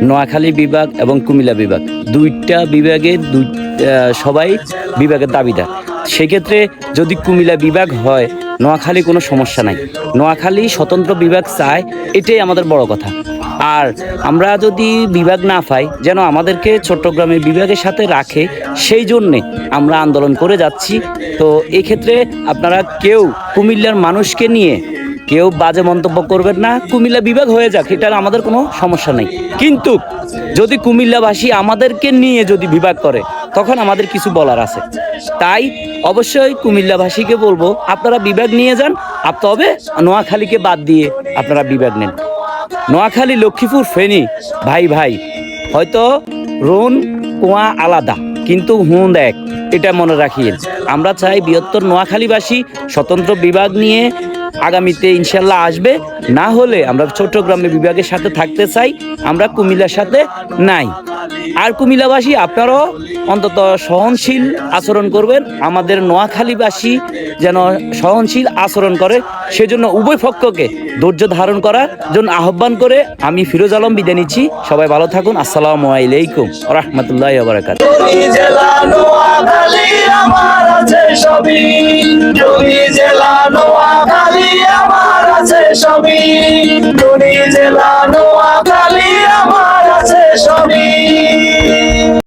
নোয়াখালী বিভাগ এবং কুমিল্লা বিভাগ দুইটা বিভাগের সবাই বিভাগের দাবিদার। সেক্ষেত্রে যদি কুমিল্লা বিভাগ হয়, নোয়াখালী কোনো সমস্যা নাই। নোয়াখালী স্বতন্ত্র বিভাগ চায়, এটাই আমাদের বড় কথা। আর আমরা যদি বিভাগ না পাই, যেন আমাদেরকে চট্টগ্রামের বিভাগের সাথে রাখে, সেই জন্যে আমরা আন্দোলন করে যাচ্ছি। তো এক্ষেত্রে আপনারা কেউ কুমিল্লার মানুষকে নিয়ে কেউ বাজে মন্তব্য করবেন না। কুমিল্লা বিভাগ হয়ে যাক, এটার আমাদের কোনো সমস্যা নেই। কিন্তু যদি কুমিল্লাবাসী আমাদেরকে নিয়ে যদি বিভাগ করে, তখন আমাদের কিছু বলার আছে। তাই অবশ্যই কুমিল্লাবাসীকে বলবো, আপনারা বিভাগ নিয়ে যান, তবে নোয়াখালীকে বাদ দিয়ে আপনারা বিভাগ নেন। নোয়াখালী, লক্ষ্মীপুর, ফেনী ভাই ভাই, হয়তো রোন কুয়া আলাদা, কিন্তু হুঁদ এক, এটা মনে রাখিয়েন। আমরা চাই বৃহত্তর নোয়াখালীবাসী স্বতন্ত্র বিভাগ নিয়ে আগামীতে ইনশাল্লাহ আসবে। না হলে আমরা চট্টগ্রামের বিভাগের সাথে থাকতে চাই, আমরা কুমিল্লার সাথে নাই। আর কুমিল্লাবাসী আপনারাও অন্তত সহনশীল আচরণ করবেন, আমাদের নোয়াখালীবাসী যেন সহনশীল আচরণ করে, সেজন্য উভয় পক্ষকে ধৈর্য ধারণ করার জন্য আহ্বান করে আমি ফিরোজ আলম বিদায় নিচ্ছি। সবাই ভালো থাকুন। আসসালামু আলাইকুম ওয়া রাহমাতুল্লাহি ওয়া বারাকাতুহু। সবই জেলা নোয়াখালী।